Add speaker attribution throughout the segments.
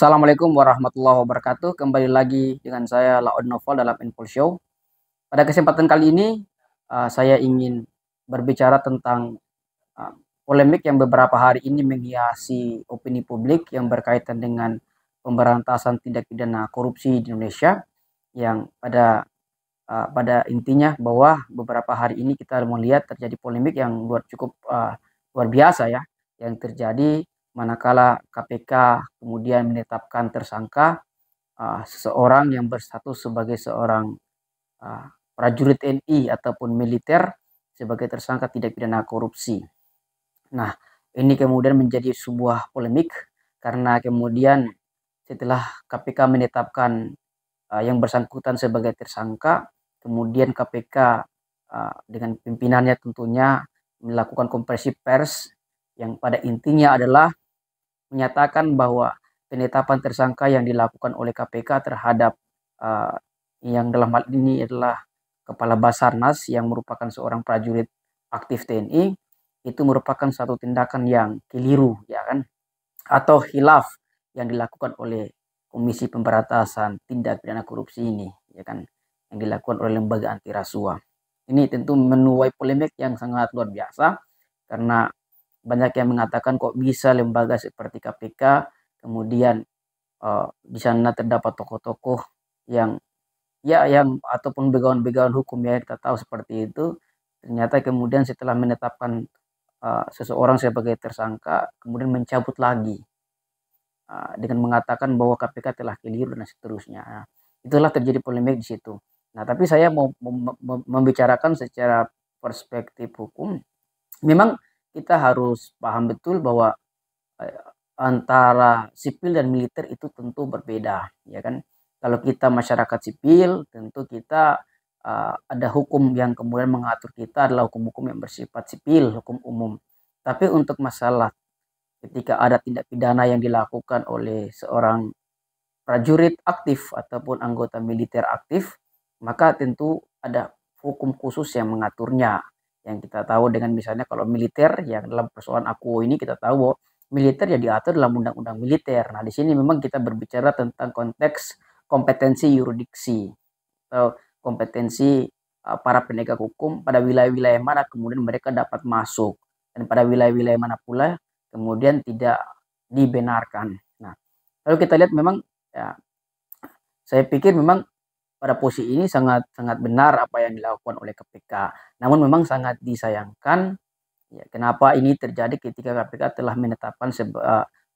Speaker 1: Assalamualaikum warahmatullahi wabarakatuh. Kembali lagi dengan saya Laud Novel dalam Info Show. Pada kesempatan kali ini saya ingin berbicara tentang uh, polemik yang beberapa hari ini menghiasi opini publik yang berkaitan dengan pemberantasan tindak pidana korupsi di Indonesia, yang pada intinya bahwa beberapa hari ini kita melihat terjadi polemik yang cukup luar biasa ya, yang terjadi manakala KPK kemudian menetapkan tersangka seseorang yang berstatus sebagai seorang prajurit TNI ataupun militer sebagai tersangka tindak pidana korupsi. Nah, ini kemudian menjadi sebuah polemik karena kemudian setelah KPK menetapkan yang bersangkutan sebagai tersangka, kemudian KPK dengan pimpinannya tentunya melakukan konferensi pers yang pada intinya adalah menyatakan bahwa penetapan tersangka yang dilakukan oleh KPK terhadap uh, yang dalam hal ini adalah Kepala Basarnas yang merupakan seorang prajurit aktif TNI itu merupakan satu tindakan yang keliru, ya kan, atau khilaf yang dilakukan oleh Komisi Pemberantasan Tindak Pidana Korupsi ini, ya kan, yang dilakukan oleh lembaga anti rasuah. Ini tentu menuai polemik yang sangat luar biasa karena banyak yang mengatakan kok bisa lembaga seperti KPK kemudian di sana terdapat tokoh-tokoh yang yang ataupun begawan-begawan hukum ya kita tahu seperti itu, ternyata kemudian setelah menetapkan seseorang sebagai tersangka kemudian mencabut lagi dengan mengatakan bahwa KPK telah keliru dan seterusnya. Nah, itulah terjadi polemik di situ. Nah, tapi saya mau membicarakan secara perspektif hukum. Memang kita harus paham betul bahwa eh, antara sipil dan militer itu tentu berbeda, ya kan? Kalau kita masyarakat sipil, tentu kita ada hukum yang kemudian mengatur kita adalah hukum-hukum yang bersifat sipil, hukum umum. Tapi untuk masalah ketika ada tindak pidana yang dilakukan oleh seorang prajurit aktif ataupun anggota militer aktif, maka tentu ada hukum khusus yang mengaturnya. Yang kita tahu dengan misalnya kalau militer, yang dalam persoalan aku ini kita tahu bahwa militer ya diatur dalam undang-undang militer. Nah, di sini memang kita berbicara tentang konteks kompetensi yurisdiksi atau kompetensi para penegak hukum pada wilayah-wilayah mana kemudian mereka dapat masuk dan pada wilayah-wilayah mana pula kemudian tidak dibenarkan. Nah, lalu kita lihat memang ya, saya pikir memang pada posisi ini sangat sangat benar apa yang dilakukan oleh KPK. Namun memang sangat disayangkan ya, kenapa ini terjadi ketika KPK telah menetapkan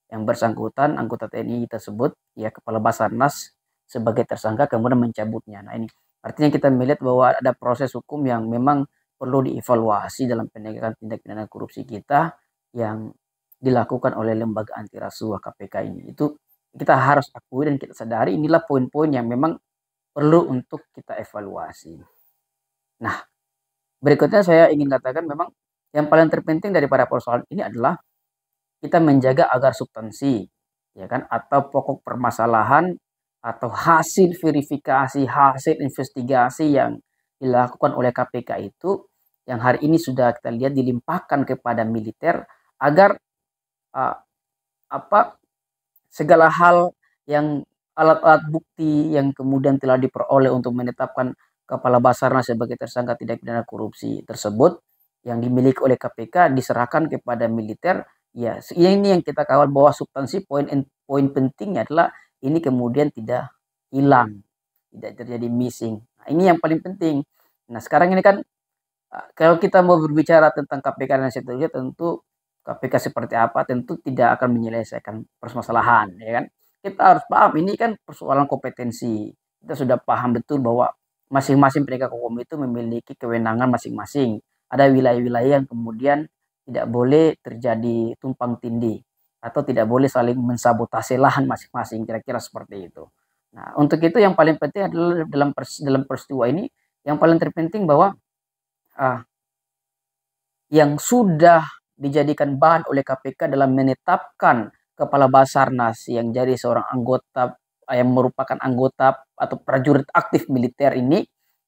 Speaker 1: yang bersangkutan anggota TNI tersebut ya Kepala Basarnas sebagai tersangka kemudian mencabutnya. Nah, ini artinya kita melihat bahwa ada proses hukum yang memang perlu dievaluasi dalam penegakan tindak pidana korupsi kita yang dilakukan oleh lembaga anti rasuah KPK ini. Itu kita harus akui dan kita sadari inilah poin-poin yang memang perlu untuk kita evaluasi. Nah, berikutnya saya ingin katakan memang yang paling terpenting daripada persoalan ini adalah kita menjaga agar substansi, ya kan, atau pokok permasalahan atau hasil verifikasi, hasil investigasi yang dilakukan oleh KPK itu yang hari ini sudah kita lihat dilimpahkan kepada militer agar uh, apa segala hal yang alat-alat bukti yang kemudian telah diperoleh untuk menetapkan Kepala Basarnas sebagai tersangka tindak pidana korupsi tersebut yang dimiliki oleh KPK diserahkan kepada militer. Ya, ini yang kita kawal bahwa substansi poin pentingnya adalah ini kemudian tidak hilang, tidak terjadi missing. Nah, ini yang paling penting. Nah, sekarang ini kan kalau kita mau berbicara tentang KPK dan seterusnya, tentu KPK seperti apa tentu tidak akan menyelesaikan permasalahan, ya kan? Kita harus paham ini kan persoalan kompetensi. Kita sudah paham betul bahwa masing-masing penegak hukum itu memiliki kewenangan masing-masing. Ada wilayah-wilayah yang kemudian tidak boleh terjadi tumpang tindih atau tidak boleh saling mensabotase lahan masing-masing, kira-kira seperti itu. Nah, untuk itu yang paling penting adalah dalam peristiwa ini yang paling terpenting bahwa ah, yang sudah dijadikan bahan oleh KPK dalam menetapkan Kepala Basarnas yang jadi seorang anggota yang merupakan anggota atau prajurit aktif militer ini,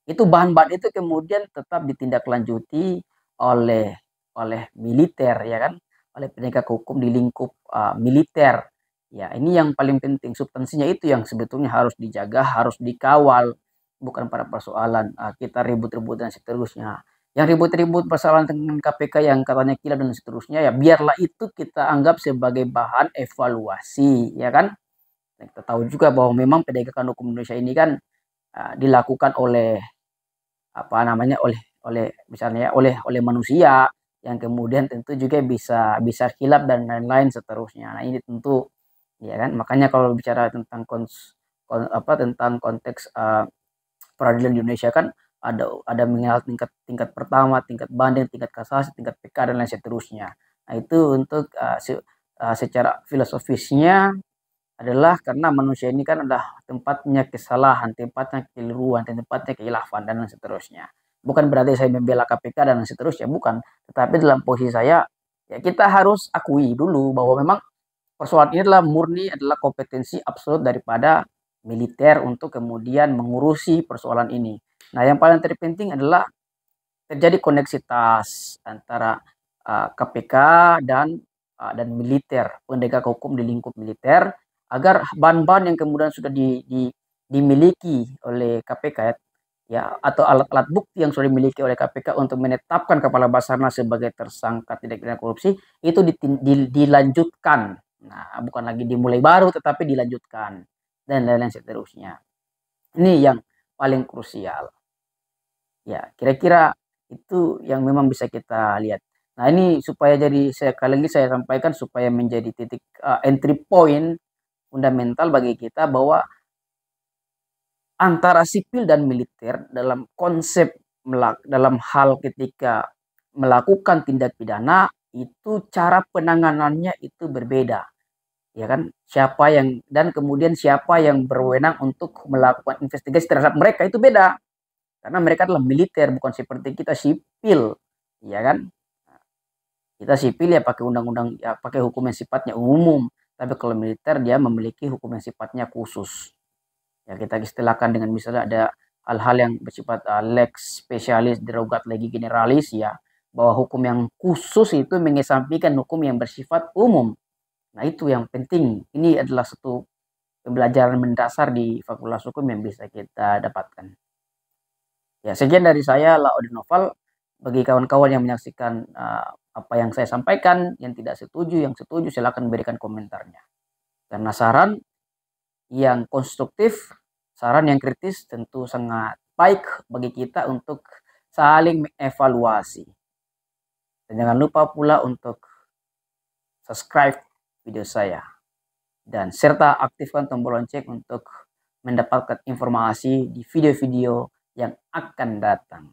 Speaker 1: itu bahan-bahan itu kemudian tetap ditindaklanjuti oleh militer, ya kan, oleh penegak hukum di lingkup militer Ya, ini yang paling penting, substansinya itu yang sebetulnya harus dijaga, harus dikawal, bukan pada persoalan kita ribut-ribut dan seterusnya. Yang ribut-ribut persoalan dengan KPK yang katanya gila dan seterusnya, ya biarlah itu kita anggap sebagai bahan evaluasi, ya kan? Dan kita tahu juga bahwa memang penegakan hukum Indonesia ini kan dilakukan oleh apa namanya oleh misalnya oleh manusia yang kemudian tentu juga bisa bisa hilap dan lain-lain seterusnya. Nah ini tentu ya kan, makanya kalau bicara tentang tentang konteks peradilan di Indonesia kan ada mengenal tingkat tingkat pertama, tingkat banding, tingkat kasasi, tingkat PK dan lain seterusnya. Nah itu untuk secara filosofisnya adalah karena manusia ini kan adalah tempatnya kesalahan, tempatnya kekeliruan, tempatnya keilafan dan lain seterusnya. Bukan berarti saya membela KPK dan lain seterusnya, bukan. Tetapi dalam posisi saya, ya kita harus akui dulu bahwa memang persoalan ini adalah murni adalah kompetensi absolut daripada militer untuk kemudian mengurusi persoalan ini. Nah, yang paling terpenting adalah terjadi koneksitas antara KPK dan militer, penegak hukum di lingkup militer, agar bahan-bahan yang kemudian sudah dimiliki oleh KPK ya atau alat-alat bukti yang sudah dimiliki oleh KPK untuk menetapkan Kepala Basarnas sebagai tersangka tindak pidana korupsi itu dilanjutkan. Nah, bukan lagi dimulai baru tetapi dilanjutkan dan lain-lain seterusnya. Ini yang paling krusial. Ya, kira-kira itu yang memang bisa kita lihat. Nah, ini supaya jadi sekali lagi saya sampaikan supaya menjadi titik entry point fundamental bagi kita bahwa antara sipil dan militer dalam konsep dalam hal ketika melakukan tindak pidana itu cara penanganannya itu berbeda. Ya kan? Siapa yang dan kemudian siapa yang berwenang untuk melakukan investigasi terhadap mereka itu beda. Karena mereka adalah militer, bukan seperti kita sipil, ya kan? Kita sipil ya pakai undang-undang, ya pakai hukum yang sifatnya umum. Tapi kalau militer dia memiliki hukum yang sifatnya khusus. Ya kita istilahkan dengan misalnya ada hal-hal yang bersifat lex spesialis derogat legi generalis ya, bahwa hukum yang khusus itu mengesampingkan hukum yang bersifat umum. Nah itu yang penting. Ini adalah satu pembelajaran mendasar di Fakultas Hukum yang bisa kita dapatkan. Ya, sekian dari saya, Laode Noval. Bagi kawan-kawan yang menyaksikan apa yang saya sampaikan, yang tidak setuju, yang setuju, silakan berikan komentarnya. Karena saran yang konstruktif, saran yang kritis tentu sangat baik bagi kita untuk saling mengevaluasi. Dan jangan lupa pula untuk subscribe video saya. Dan serta aktifkan tombol lonceng untuk mendapatkan informasi di video-video yang akan datang.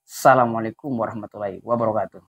Speaker 1: Assalamualaikum warahmatullahi wabarakatuh.